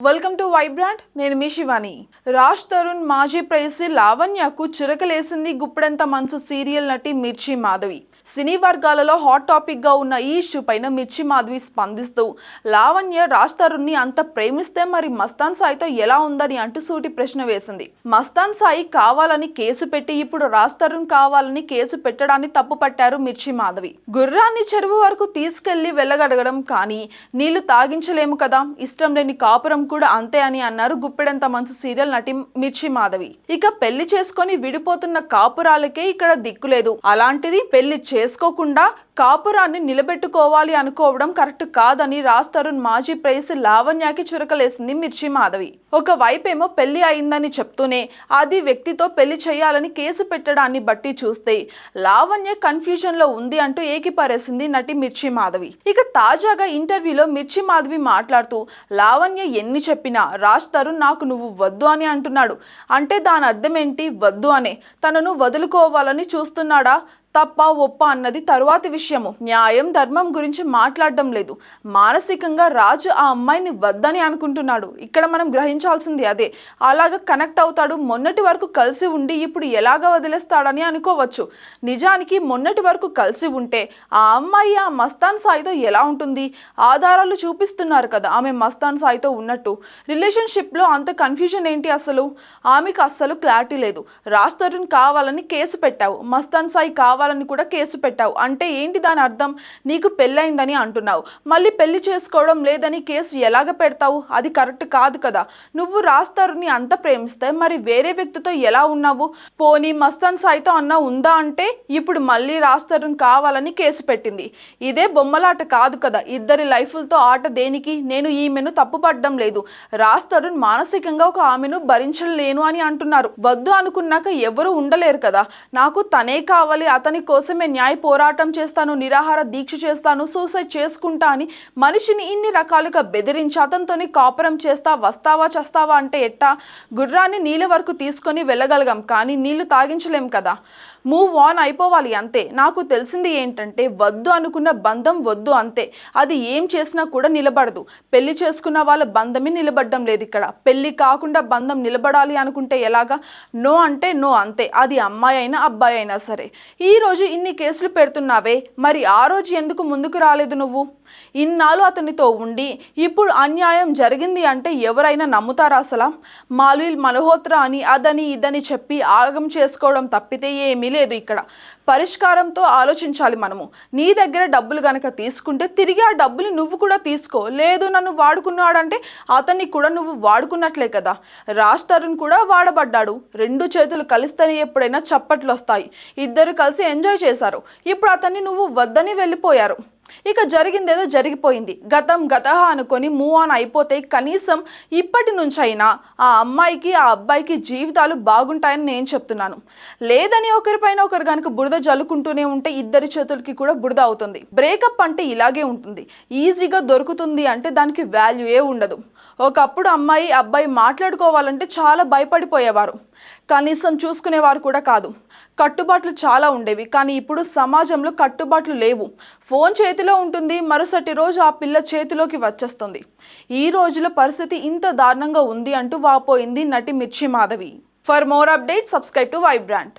Welcome to Vibrant. నేను మీ శివాని. రాజ్ తరుణ్ మాజీ ప్రేయసి లావణ్యకు చిరకలేసింది గుప్పెడంత మనసు సీరియల్ నటి మిర్చి మాధవి. సినీ వర్గాలలో హాట్ టాపిక్ గా ఉన్న ఈ ఇష్యూ పైన మిర్చి మాధవి స్పందిస్తూ లావణ్య రాజ్ తరుణ్ ని అంత ప్రేమిస్తే మరి మస్తాన్ సాయితో ఎలా ఉందని అంటూ సూటి ప్రశ్న వేసింది. మస్తాన్ సాయి కావాలని కేసు పెట్టి ఇప్పుడు రాజ్ తరుణ్ కావాలని కేసు పెట్టడాన్ని తప్పు పట్టారు మిర్చి మాధవి. గుర్రాన్ని చెరువు వరకు తీసుకెళ్లి వెళ్ళగడగడం కానీ నీళ్లు తాగించలేము కదా, ఇష్టం లేని కాపురం కూడా అంతే అని అన్నారు గుప్పెడంత మనసు సీరియల్ నటి మిర్చి మాధవి. ఇక పెళ్లి చేసుకొని విడిపోతున్న కాపురాలకే ఇక్కడ దిక్కులేదు, అలాంటిది పెళ్లి చేసుకోకుండా కాపురాన్ని నిలబెట్టుకోవాలి అనుకోవడం కరెక్ట్ కాదని రాజ్ తరుణ్ మాజీ ప్రేయసి లావణ్యకి చురకలేసింది మిర్చి మాధవి. ఒక వైపేమో పెళ్లి అయిందని చెప్తూనే అది వ్యక్తితో పెళ్లి చేయాలని కేసు పెట్టడాన్ని బట్టి చూస్తే లావణ్య కన్ఫ్యూజన్ లో ఉంది అంటూ ఏకిపారేసింది నటి మిర్చి మాధవి. ఇక తాజాగా ఇంటర్వ్యూలో మిర్చి మాధవి మాట్లాడుతూ లావణ్య ఎన్ని చెప్పినా రాజ్ తరుణ్ నాకు నువ్వు వద్దు అని అంటున్నాడు అంటే దాని అర్థం ఏంటి? వద్దు అనే తనను వదులుకోవాలని చూస్తున్నాడా? తప్ప ఒప్ప అన్నది తరువాతి విషయము. న్యాయం ధర్మం గురించి మాట్లాడడం లేదు. మానసికంగా రాజు ఆ అమ్మాయిని వద్దని అనుకుంటున్నాడు. ఇక్కడ మనం గ్రహించాల్సింది అదే. అలాగా కనెక్ట్ అవుతాడు. మొన్నటి వరకు కలిసి ఉండి ఇప్పుడు ఎలాగ వదిలేస్తాడని అనుకోవచ్చు. నిజానికి మొన్నటి వరకు కలిసి ఉంటే ఆ అమ్మాయి ఆ మస్తాన్ సాయితో ఎలా ఉంటుంది? ఆధారాలు చూపిస్తున్నారు కదా ఆమె మస్తాన్ సాయితో ఉన్నట్టు. రిలేషన్షిప్లో అంత కన్ఫ్యూజన్ ఏంటి అసలు? ఆమెకు అస్సలు క్లారిటీ లేదు. రాజ్ తరుణ్ కావాలని కేసు పెట్టావు, మస్తాన్ సాయి కావాలని కూడా కేసు పెట్టావు అంటే ఏంటి దాని అర్థం? నీకు పెళ్ళైందని అంటున్నావు, మళ్ళీ పెళ్లి చేసుకోవడం లేదని కేసు ఎలాగ పెడతావు? అది కరెక్ట్ కాదు కదా. నువ్వు రాజ్ తరుణ్ని అంత ప్రేమిస్తే మరి వేరే వ్యక్తితో ఎలా ఉన్నావు? పోనీ మస్తాన్ సాయితో అన్నా ఉందా అంటే ఇప్పుడు మళ్ళీ రాజ్ తరుణ్ కావాలని కేసు పెట్టింది. ఇదే బొమ్మలాట కాదు కదా. ఇద్దరి లైఫ్లతో ఆట దేనికి? నేను ఈమెను తప్పుపడ్డం లేదు. రాజ్ తరుణ్ మానసికంగా ఒక ఆమెను భరించలేను అని అంటున్నారు. వద్దు అనుకున్నాక ఎవరు ఉండలేరు కదా. నాకు తనే కావాలి, అతని కోసమే న్యాయ పోరాటం చేస్తాను, నిరాహార దీక్ష చేస్తాను, సూసైడ్ చేసుకుంటా అని మనిషిని ఇన్ని రకాలుగా బెదిరించి అతనితోని కాపురం చేస్తా వస్తావా చస్తావా అంటే ఎట్టా? గుర్రాన్ని నీళ్ళ వరకు తీసుకొని వెళ్ళగలగాం కానీ నీళ్లు తాగించలేం కదా. మూవ్ ఆన్ అయిపోవాలి అంతే. నాకు తెలిసింది ఏంటంటే వద్దు అనుకున్న బంధం వద్దు అంతే. అది ఏం చేసినా కూడా నిలబడదు. పెళ్లి చేసుకున్న వాళ్ళ బంధమే నిలబడడం లేదు ఇక్కడ. పెళ్లి కాకుండా బంధం నిలబడాలి అనుకుంటే ఎలాగా? నో అంటే నో అంతే. అది అమ్మాయి అయినా అబ్బాయి అయినా సరే. ఈ రోజు ఇన్ని కేసులు పెడుతున్నావే, మరి ఆ రోజు ఎందుకు ముందుకు రాలేదు నువ్వు? ఇన్నాళ్ళు అతనితో ఉండి ఇప్పుడు అన్యాయం జరిగింది అంటే ఎవరైనా నమ్ముతారా అసలు? మాల్విల్ మల్హోత్రా అని అదని ఇదని చెప్పి ఆగం చేసుకోవడం తప్పితే ఏమీ లేదు ఇక్కడ. పరిష్కారంతో ఆలోచించాలి మనము. నీ దగ్గర డబ్బులు గనక తీసుకుంటే తిరిగి ఆ డబ్బులు నువ్వు కూడా తీసుకో. లేదు నన్ను వాడుకున్నాడంటే అతన్ని కూడా నువ్వు వాడుకున్నట్లే కదా. రాజ్ తరుణ్ కూడా వాడబడ్డాడు. రెండు చేతులు కలిస్తేనే ఎప్పుడైనా చప్పట్లు వస్తాయి. ఇద్దరు కలిసి ఎంజాయ్ చేశారు. ఇప్పుడు అతన్ని నువ్వు వద్దని వెళ్ళిపోయారు. ఇక జరిగిందేదో జరిగిపోయింది. గతం గతహ అనుకొని మూవ్ ఆన్ అయిపోతే కనీసం ఇప్పటి నుంచైనా ఆ అమ్మాయికి ఆ అబ్బాయికి జీవితాలు బాగుంటాయని నేను చెప్తున్నాను. లేదని ఒకరిపైన ఒకరు కనుక బురద జల్లుకుంటూనే ఉంటే ఇద్దరి చేతులకి కూడా బురద అవుతుంది. బ్రేకప్ అంటే ఇలాగే ఉంటుంది. ఈజీగా దొరుకుతుంది అంటే దానికి వాల్యూయే ఉండదు. ఒకప్పుడు అమ్మాయి అబ్బాయి మాట్లాడుకోవాలంటే చాలా భయపడిపోయేవారు. కనీసం చూసుకునేవారు కూడా కాదు. కట్టుబాట్లు చాలా ఉండేవి. కానీ ఇప్పుడు సమాజంలో కట్టుబాట్లు లేవు. ఫోన్ చేతిలో ఉంటుంది, మరుసటి రోజు ఆ పిల్ల చేతిలోకి వచ్చేస్తుంది. ఈ రోజుల పరిస్థితి ఇంత దారుణంగా ఉంది అంటూ వాపోయింది నటి మిర్చి Madhavi. For more updates subscribe to Vibrant.